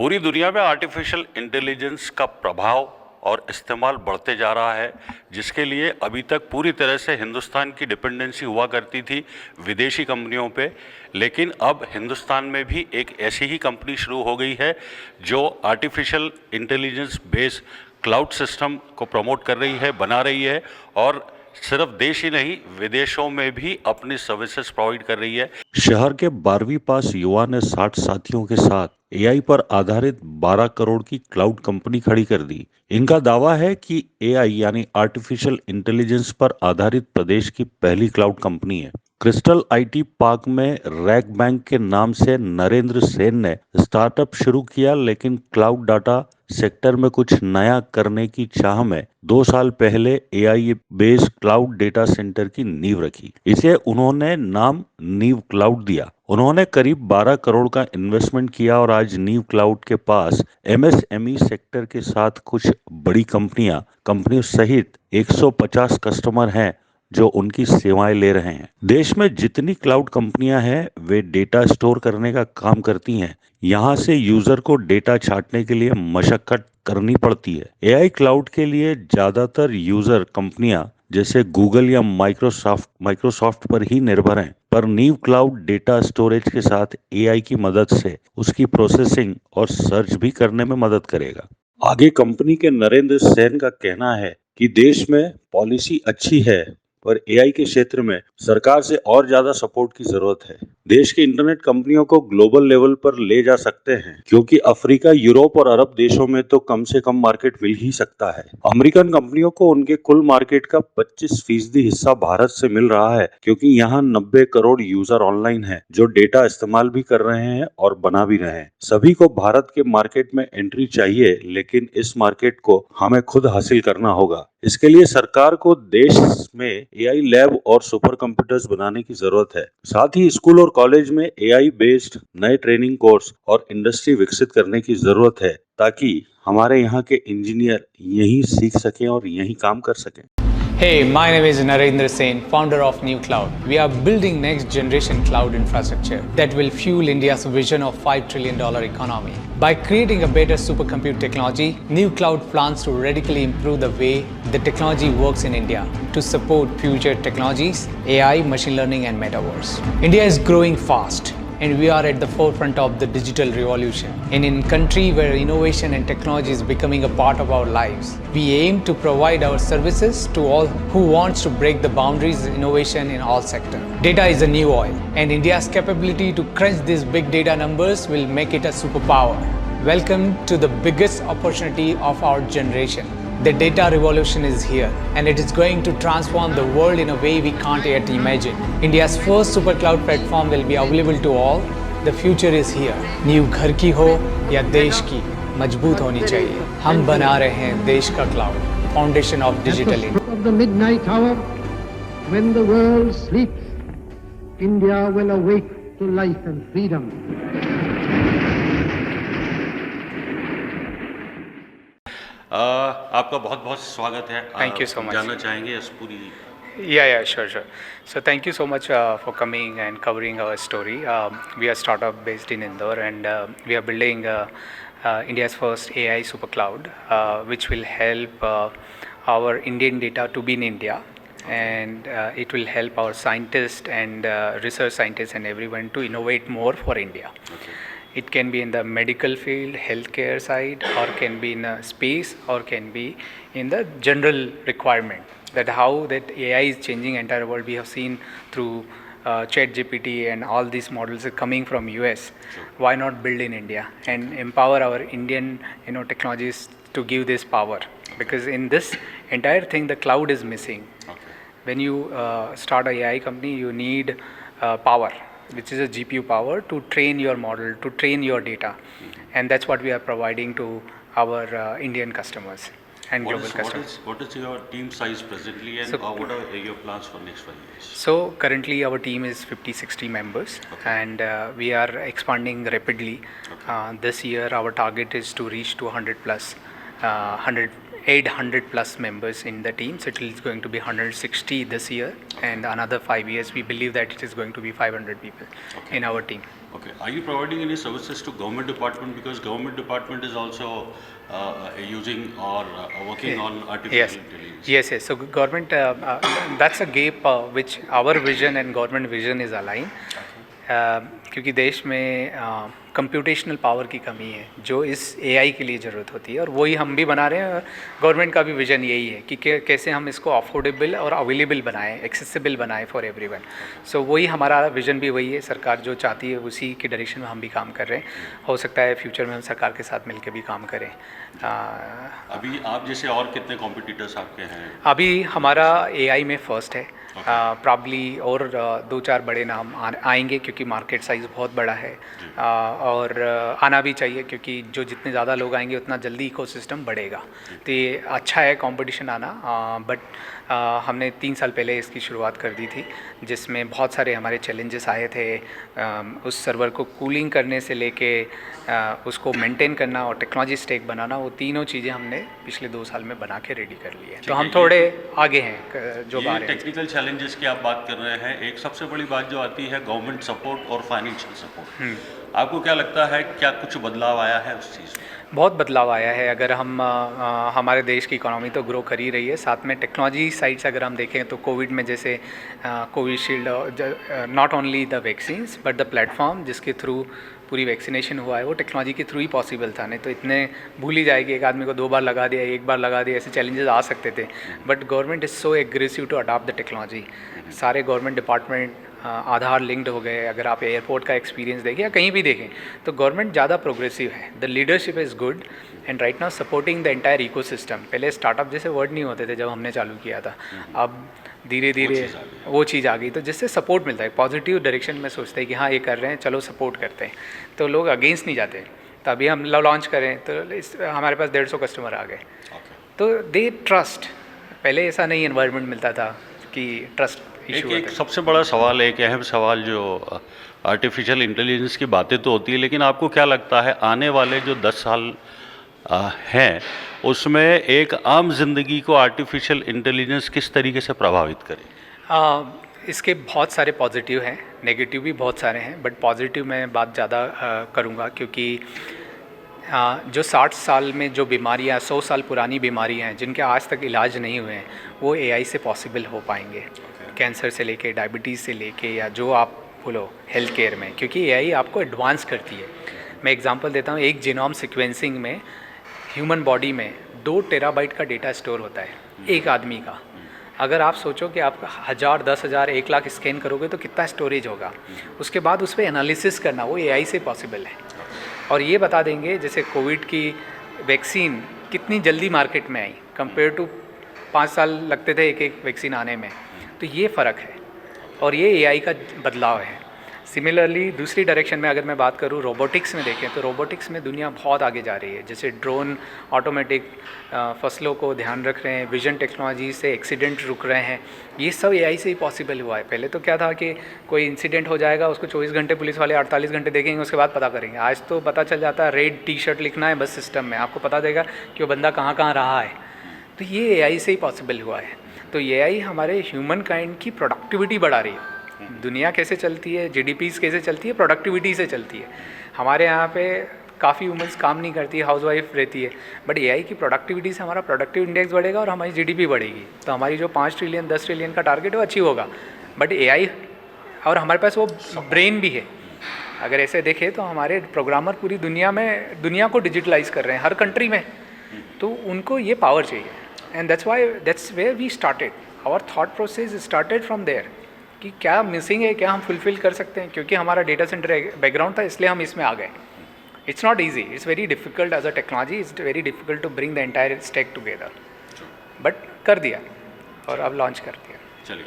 पूरी दुनिया में आर्टिफिशियल इंटेलिजेंस का प्रभाव और इस्तेमाल बढ़ते जा रहा है, जिसके लिए अभी तक पूरी तरह से हिंदुस्तान की डिपेंडेंसी हुआ करती थी विदेशी कंपनियों पे। लेकिन अब हिंदुस्तान में भी एक ऐसी ही कंपनी शुरू हो गई है जो artificial intelligence based cloud system को प्रमोट कर रही है, बना रही है, और सिर्फ देश ही नहीं विदेशों में भी अपनी सर्विसेज प्रोवाइड कर रही है। शहर के 12वीं पास युवा ने 60 साथियों के साथ एआई पर आधारित 12 करोड़ की क्लाउड कंपनी खड़ी कर दी। इनका दावा है कि एआई यानी आर्टिफिशियल इंटेलिजेंस पर आधारित प्रदेश की पहली क्लाउड कंपनी है। क्रिस्टल आईटी पार्क में रैक बैंक के नाम से नरेंद्र सेन ने स्टार्टअप शुरू किया, लेकिन क्लाउड डाटा सेक्टर में कुछ नया करने की चाह में 2 साल पहले AI based cloud data centre की नींव रखी। इसे उन्होंने नाम नीव क्लाउड दिया। उन्होंने करीब 12 करोड़ का इन्वेस्टमेंट किया और आज नीव क्लाउड के पास एमएसएमई सेक्टर के साथ कुछ बड़ी कंपनियों सहित 150 कस्टमर हैं जो उनकी सेवाएं ले रहे हैं। देश में जितनी क्लाउड कंपनियां हैं वे डेटा स्टोर करने का काम करती हैं। यहाँ से यूजर को डेटा छांटने के लिए मशक्कत करनी पड़ती है। एआई क्लाउड के लिए ज्यादातर यूजर कंपनियां जैसे गूगल या माइक्रोसॉफ्ट पर ही निर्भर हैं, पर नीव क्लाउड डेटा स्टोरेज के साथ एआई की मदद से उसकी प्रोसेसिंग और सर्च भी करने में मदद करेगा। आगे कंपनी के नरेंद्र सेन का कहना है कि देश में पॉलिसी अच्छी है, पर एआई के क्षेत्र में सरकार से और ज्यादा सपोर्ट की जरूरत है। देश की इंटरनेट कंपनियों को ग्लोबल लेवल पर ले जा सकते हैं, क्योंकि अफ्रीका, यूरोप और अरब देशों में तो कम से कम मार्केट मिल ही सकता है। अमेरिकन कंपनियों को उनके कुल मार्केट का 25% हिस्सा भारत से मिल रहा है, क्योंकि यहाँ 90 करोड़ यूजर ऑनलाइन हैं जो डेटा इस्तेमाल भी कर रहे हैं और बना भी रहे हैं। सभी को भारत के मार्केट में एंट्री चाहिए, लेकिन इस मार्केट को हमें खुद हासिल करना होगा। इसके लिए सरकार को देश में एआई लैब और सुपर कंप्यूटर्स बनाने की जरूरत है। साथ ही स्कूल और कॉलेज में एआई बेस्ड नए ट्रेनिंग कोर्स और इंडस्ट्री विकसित करने की जरूरत है, ताकि हमारे यहाँ के इंजीनियर यहीं सीख सकें और यहीं काम कर सकें। Hey, my name is Narendra Sen, founder of New Cloud. We are building next generation cloud infrastructure that will fuel India's vision of $5 trillion economy. By creating a better supercomputer technology, New Cloud plans to radically improve the way the technology works in India to support future technologies, AI, machine learning and metaverse. India is growing fast, and we are at the forefront of the digital revolution. And in a country where innovation and technology is becoming a part of our lives, we aim to provide our services to all who wants to break the boundaries of innovation in all sectors. Data is a new oil, and India's capability to crunch these big data numbers will make it a superpower. Welcome to the biggest opportunity of our generation. The data revolution is here, and it is going to transform the world in a way we can't yet imagine. India's first super cloud platform will be available to all. The future is here. नींव घर की हो या देश की, मजबूत होनी चाहिए। हम बना रहे हैं देश का cloud, foundation of digital India. Of the midnight hour, when the world sleeps, India will awake to life and freedom. आपका बहुत बहुत स्वागत है। Thank you so much. जानना चाहेंगे इस पूरी Yeah, sure. So thank you so much for coming and covering our story. We are startup based in Indore, and we are building India's first AI super cloud, which will help our Indian data to be in India, and it will help our scientists and research scientists and everyone to innovate more for India. Okay. It can be in the medical field, healthcare side, or can be in space, or can be in the general requirement. That how that AI is changing entire world. We have seen through ChatGPT and all these models are coming from US. Sure. Why not build in India and empower our Indian technologies to give this power? Because in this entire thing, the cloud is missing. Okay. When you start a AI company, you need power, which is a GPU power to train your model, to train your data. And that's what we are providing to our Indian customers and global customers. What is your team size presently, and what are your plans for next 5 years? So currently our team is 50-60 members. Okay. And we are expanding rapidly. Okay. This year our target is to reach to 100 plus, 100 800 plus members in the team, so it is going to be 160 this year, and another 5 years we believe that it is going to be 500 people in our team. Okay. Are you providing any services to government department, because government department is also using or working on artificial intelligence? Yes. So government, that's a gap which our vision and government vision is aligned. क्योंकि देश में computational power की कमी है जो इस AI के लिए ज़रूरत होती है, और वही हम भी बना रहे हैं। गवर्नमेंट का भी विजन यही है कि कैसे हम इसको अफोर्डेबल और अवेलेबल बनाएं, एक्सेसिबल बनाएं फॉर एवरीवन। सो वही हमारा विजन भी वही है, सरकार जो चाहती है उसी के डायरेक्शन में हम भी काम कर रहे हैं। हो सकता है फ्यूचर में हम सरकार के साथ मिलकर भी काम करें। अभी आप जैसे और कितने कॉम्पिटिटर्स आपके हैं? अभी हमारा एआई में फर्स्ट है, प्रॉब्ली और 2-4 बड़े नाम आएंगे क्योंकि मार्केट साइज़ बहुत बड़ा है, और आना भी चाहिए क्योंकि जो जितने ज़्यादा लोग आएंगे उतना जल्दी इकोसिस्टम बढ़ेगा। तो ये अच्छा है कंपटीशन आना, बट हमने 3 साल पहले इसकी शुरुआत कर दी थी, जिसमें बहुत सारे हमारे चैलेंजेस आए थे। उस सर्वर को कूलिंग करने से लेके उसको मेंटेन करना और टेक्नोलॉजी स्टेक बनाना, वो तीनों चीज़ें हमने पिछले 2 साल में बना के रेडी कर ली है। तो हम थोड़े आगे हैं जो बात है। टेक्निकल चैलेंजेस की आप बात कर रहे हैं, एक सबसे बड़ी बात जो आती है गवर्नमेंट सपोर्ट और फाइनेंशियल सपोर्ट। आपको क्या लगता है, क्या कुछ बदलाव आया है उस चीज़ में? बहुत बदलाव आया है। अगर हम हमारे देश की इकोनॉमी तो ग्रो कर ही रही है, साथ में टेक्नोलॉजी साइड से अगर हम देखें तो कोविड में जैसे Covishield, not only the vaccines but the platform जिसके थ्रू पूरी वैक्सीनेशन हुआ है वो टेक्नोलॉजी के थ्रू ही पॉसिबल था। नहीं तो इतने भूल ही जाएगी, एक आदमी को 2 बार लगा दिया, 1 बार लगा दिया, ऐसे चैलेंजेस आ सकते थे। But government is so aggressive to adopt the technology. सारे गवर्नमेंट डिपार्टमेंट आधार लिंक्ड हो गए। अगर आप एयरपोर्ट का एक्सपीरियंस देखें या कहीं भी देखें तो गवर्नमेंट ज़्यादा प्रोग्रेसिव है। The leadership is good and right now supporting the entire ecosystem. पहले स्टार्टअप जैसे वर्ड नहीं होते थे जब हमने चालू किया था, अब धीरे धीरे वो चीज़ आ गई, तो जिससे सपोर्ट मिलता है, पॉजिटिव डायरेक्शन में सोचते हैं कि हाँ ये कर रहे हैं चलो सपोर्ट करते हैं, तो लोग अगेंस्ट नहीं जाते। तो अभी हम लॉन्च करें तो हमारे पास 150 कस्टमर आ गए, तो दे ट्रस्ट। पहले ऐसा नहीं एनवायरनमेंट मिलता था कि ट्रस्ट इशू। एक सबसे बड़ा सवाल, एक अहम सवाल जो आर्टिफिशियल इंटेलिजेंस की बातें तो होती है, लेकिन आपको क्या लगता है आने वाले जो 10 साल हैं उसमें एक आम जिंदगी को आर्टिफिशियल इंटेलिजेंस किस तरीके से प्रभावित करे? इसके बहुत सारे पॉजिटिव हैं, नेगेटिव भी बहुत सारे हैं, बट पॉजिटिव मैं बात ज़्यादा करूँगा क्योंकि जो 60 साल में जो बीमारियाँ, 100 साल पुरानी बीमारियाँ हैं जिनके आज तक इलाज नहीं हुए हैं, वो एआई से पॉसिबल हो पाएंगे। कैंसर से लेके, डायबिटीज़ से लेके, या जो आप बोलो हेल्थ केयर में, क्योंकि एआई आपको एडवांस करती है। मैं एग्जांपल देता हूँ, एक जीनोम सीक्वेंसिंग में ह्यूमन बॉडी में 2 टेराबाइट का डेटा स्टोर होता है एक आदमी का। अगर आप सोचो कि आप 1000, 10,000, 1 लाख स्कैन करोगे तो कितना स्टोरेज होगा, उसके बाद उस पर एनालिसिस करना वो एआई से पॉसिबल है। और ये बता देंगे जैसे कोविड की वैक्सीन कितनी जल्दी मार्केट में आई कंपेयर टू 5 साल लगते थे एक वैक्सीन आने में, तो ये फ़र्क है और ये एआई का बदलाव है। सिमिलरली दूसरी डायरेक्शन में अगर मैं बात करूँ, रोबोटिक्स में देखें तो रोबोटिक्स में दुनिया बहुत आगे जा रही है। जैसे ड्रोन ऑटोमेटिक फसलों को ध्यान रख रहे हैं, विजन टेक्नोलॉजी से एक्सीडेंट रुक रहे हैं, ये सब एआई से ही पॉसिबल हुआ है। पहले तो क्या था कि कोई इंसिडेंट हो जाएगा, उसको 24 घंटे पुलिस वाले 48 घंटे देखेंगे, उसके बाद पता करेंगे। आज तो पता चल जाता है, रेड टी-शर्ट लिखना है बस सिस्टम में, आपको पता देगा कि वो बंदा कहाँ कहाँ रहा है। तो ये एआई से ही पॉसिबल हुआ है। तो एआई हमारे ह्यूमन काइंड की प्रोडक्टिविटी बढ़ा रही है। दुनिया कैसे चलती है, जीडीपीज कैसे चलती है, प्रोडक्टिविटी से चलती है। हमारे यहाँ पे काफ़ी वुमेंस काम नहीं करती है, हाउसवाइफ रहती है, बट एआई की प्रोडक्टिविटी से हमारा प्रोडक्टिव इंडेक्स बढ़ेगा और हमारी जीडीपी बढ़ेगी। तो हमारी जो 5 ट्रिलियन 10 ट्रिलियन का टारगेट है वो अचीव होगा। बट एआई और हमारे पास वो ब्रेन भी है। अगर ऐसे देखें तो हमारे प्रोग्रामर पूरी दुनिया को डिजिटलाइज कर रहे हैं हर कंट्री में, तो उनको ये पावर चाहिए। And that's where we started, our thought process started from there कि क्या मिसिंग है, क्या हम फुलफिल कर सकते हैं। क्योंकि हमारा डेटा सेंटर बैकग्राउंड था इसलिए हम इसमें आ गए। It's not easy, it's very difficult as a technology, it's very difficult to bring the entire stack together, but कर दिया और अब लॉन्च कर दिया। चलिए